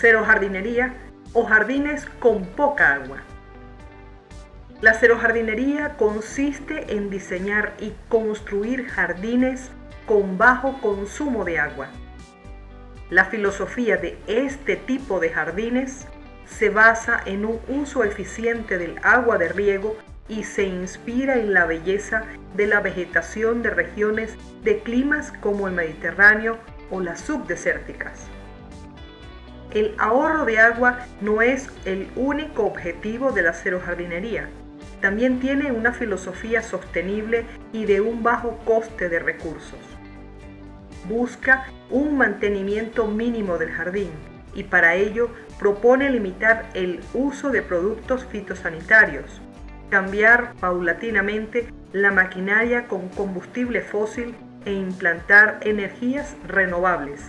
Cerojardinería o jardines con poca agua. La cerojardinería consiste en diseñar y construir jardines con bajo consumo de agua. La filosofía de este tipo de jardines se basa en un uso eficiente del agua de riego y se inspira en la belleza de la vegetación de regiones de climas como el Mediterráneo o las subdesérticas. El ahorro de agua no es el único objetivo de la cerojardinería. También tiene una filosofía sostenible y de un bajo coste de recursos. Busca un mantenimiento mínimo del jardín y para ello propone limitar el uso de productos fitosanitarios, cambiar paulatinamente la maquinaria con combustible fósil e implantar energías renovables,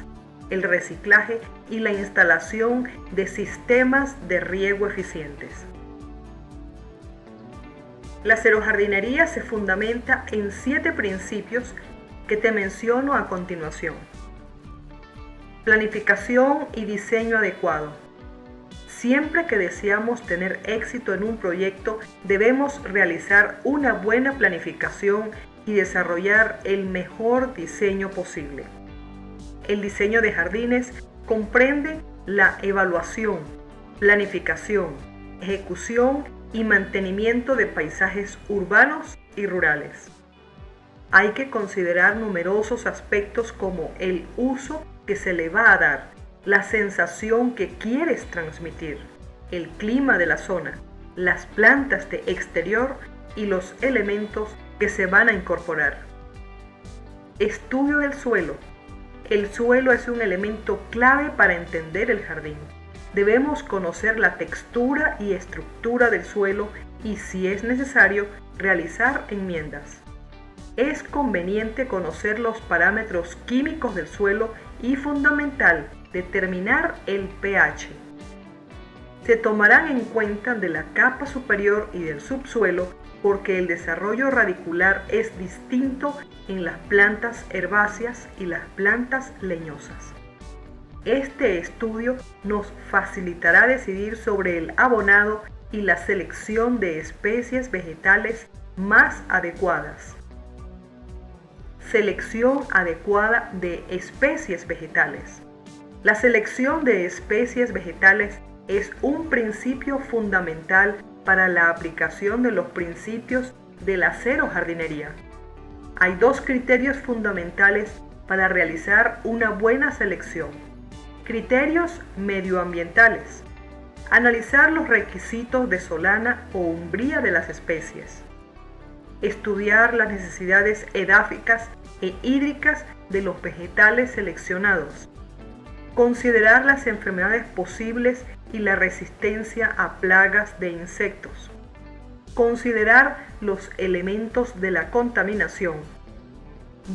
el reciclaje y la instalación de sistemas de riego eficientes. La cerojardinería se fundamenta en 7 principios que te menciono a continuación. Planificación y diseño adecuado. Siempre que deseamos tener éxito en un proyecto, debemos realizar una buena planificación y desarrollar el mejor diseño posible. El diseño de jardines comprende la evaluación, planificación, ejecución y mantenimiento de paisajes urbanos y rurales. Hay que considerar numerosos aspectos como el uso que se le va a dar, la sensación que quieres transmitir, el clima de la zona, las plantas de exterior y los elementos que se van a incorporar. Estudio del suelo. El suelo es un elemento clave para entender el jardín. Debemos conocer la textura y estructura del suelo y, si es necesario, realizar enmiendas. Es conveniente conocer los parámetros químicos del suelo y, fundamental, determinar el pH. Se tomarán en cuenta de la capa superior y del subsuelo porque el desarrollo radicular es distinto en las plantas herbáceas y las plantas leñosas. Este estudio nos facilitará decidir sobre el abonado y la selección de especies vegetales más adecuadas. Selección adecuada de especies vegetales. La selección de especies vegetales es un principio fundamental para la aplicación de los principios de la cerojardinería. Hay 2 criterios fundamentales para realizar una buena selección. Criterios medioambientales. Analizar los requisitos de solana o umbría de las especies. Estudiar las necesidades edáficas e hídricas de los vegetales seleccionados. Considerar las enfermedades posibles y la resistencia a plagas de insectos. Considerar los elementos de la contaminación.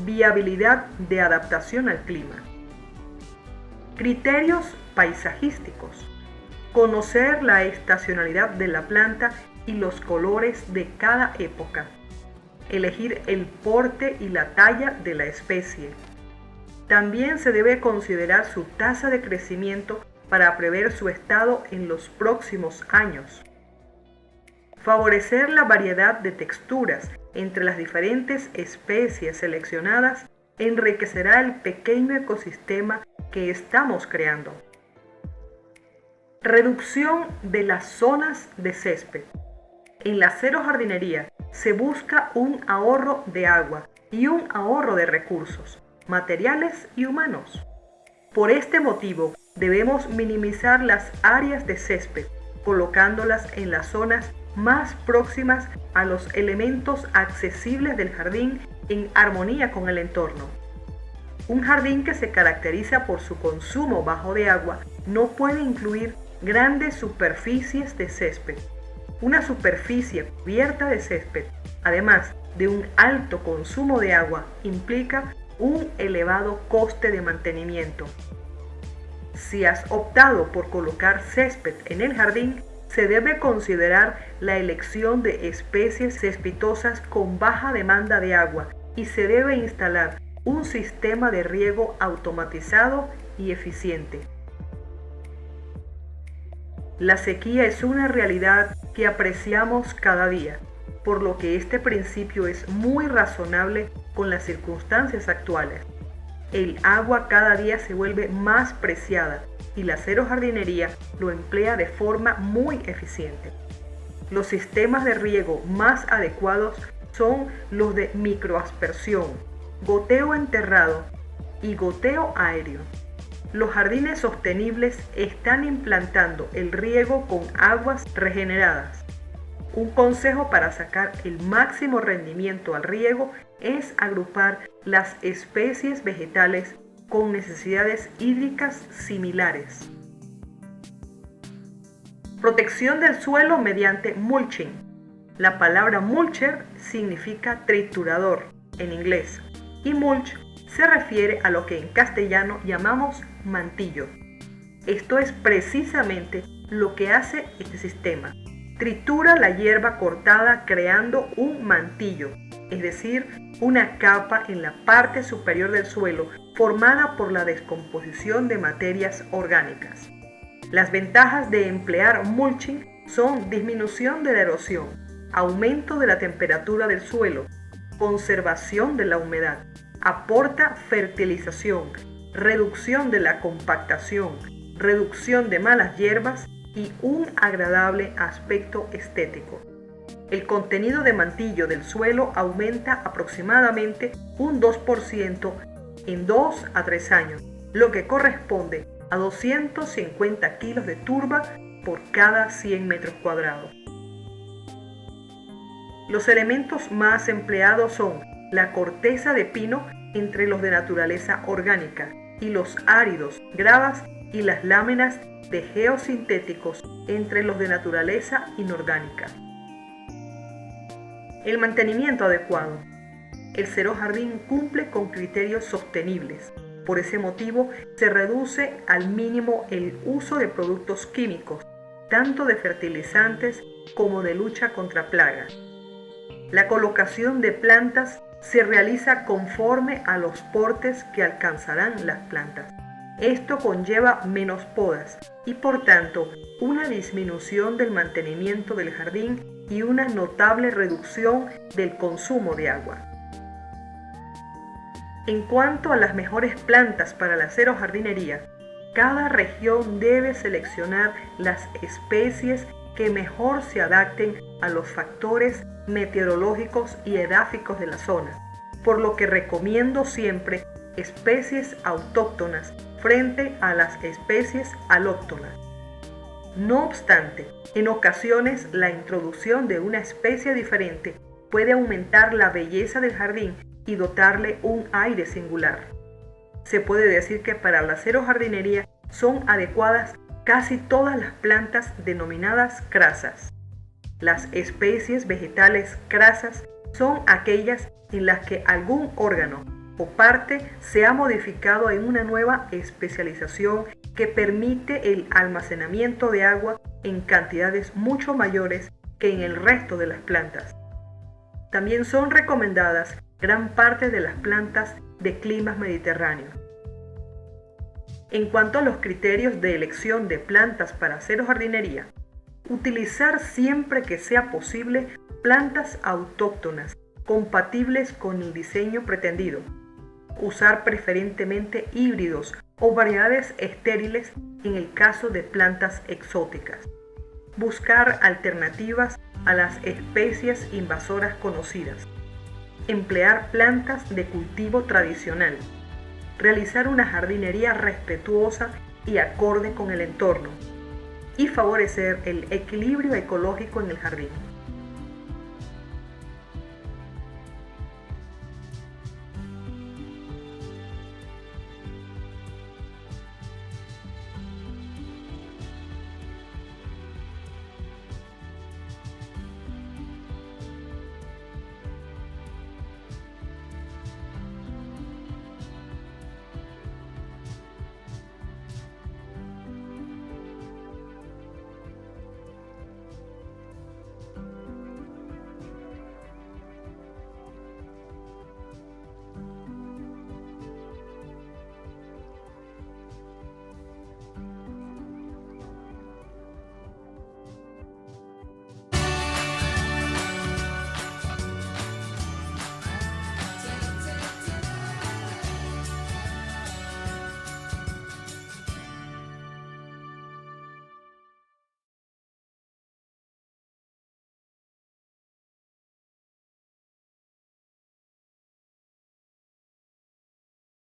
Viabilidad de adaptación al clima. Criterios paisajísticos. Conocer la estacionalidad de la planta y los colores de cada época. Elegir el porte y la talla de la especie. También se debe considerar su tasa de crecimiento para prever su estado en los próximos años. Favorecer la variedad de texturas entre las diferentes especies seleccionadas enriquecerá el pequeño ecosistema que estamos creando. Reducción de las zonas de césped. En la cerojardinería se busca un ahorro de agua y un ahorro de recursos, materiales y humanos. Por este motivo, debemos minimizar las áreas de césped, colocándolas en las zonas más próximas a los elementos accesibles del jardín en armonía con el entorno. Un jardín que se caracteriza por su consumo bajo de agua no puede incluir grandes superficies de césped. Una superficie cubierta de césped, además de un alto consumo de agua, implica un elevado coste de mantenimiento. Si has optado por colocar césped en el jardín, se debe considerar la elección de especies cespitosas con baja demanda de agua y se debe instalar un sistema de riego automatizado y eficiente. La sequía es una realidad que apreciamos cada día, por lo que este principio es muy razonable con las circunstancias actuales. El agua cada día se vuelve más preciada y la Cero Jardinería lo emplea de forma muy eficiente. Los sistemas de riego más adecuados son los de microaspersión, goteo enterrado y goteo aéreo. Los jardines sostenibles están implantando el riego con aguas regeneradas. Un consejo para sacar el máximo rendimiento al riego es agrupar las especies vegetales con necesidades hídricas similares. Protección del suelo mediante mulching. La palabra mulcher significa triturador en inglés y mulch se refiere a lo que en castellano llamamos mantillo. Esto es precisamente lo que hace este sistema. Tritura la hierba cortada creando un mantillo, es decir, una capa en la parte superior del suelo formada por la descomposición de materias orgánicas. Las ventajas de emplear mulching son disminución de la erosión, aumento de la temperatura del suelo, conservación de la humedad, aporta fertilización, reducción de la compactación, reducción de malas hierbas y un agradable aspecto estético. El contenido de mantillo del suelo aumenta aproximadamente un 2% en 2 a 3 años, lo que corresponde a 250 kilos de turba por cada 100 metros cuadrados. Los elementos más empleados son la corteza de pino entre los de naturaleza orgánica y los áridos, gravas y las láminas de geosintéticos entre los de naturaleza inorgánica. El mantenimiento adecuado. El Cero Jardín cumple con criterios sostenibles. Por ese motivo, se reduce al mínimo el uso de productos químicos, tanto de fertilizantes como de lucha contra plagas. La colocación de plantas se realiza conforme a los portes que alcanzarán las plantas. Esto conlleva menos podas y por tanto una disminución del mantenimiento del jardín y una notable reducción del consumo de agua. En cuanto a las mejores plantas para la Cero Jardinería, cada región debe seleccionar las especies que mejor se adapten a los factores meteorológicos y edáficos de la zona, por lo que recomiendo siempre especies autóctonas frente a las especies alóctonas. No obstante, en ocasiones la introducción de una especie diferente puede aumentar la belleza del jardín y dotarle un aire singular. Se puede decir que para la Cero Jardinería son adecuadas casi todas las plantas denominadas crasas. Las especies vegetales crasas son aquellas en las que algún órgano o parte se ha modificado en una nueva especialización que permite el almacenamiento de agua en cantidades mucho mayores que en el resto de las plantas. También son recomendadas gran parte de las plantas de climas mediterráneos. En cuanto a los criterios de elección de plantas para Cero Jardinería, utilizar siempre que sea posible plantas autóctonas compatibles con el diseño pretendido. Usar preferentemente híbridos o variedades estériles en el caso de plantas exóticas. Buscar alternativas a las especies invasoras conocidas. Emplear plantas de cultivo tradicional. Realizar una jardinería respetuosa y acorde con el entorno. Y favorecer el equilibrio ecológico en el jardín.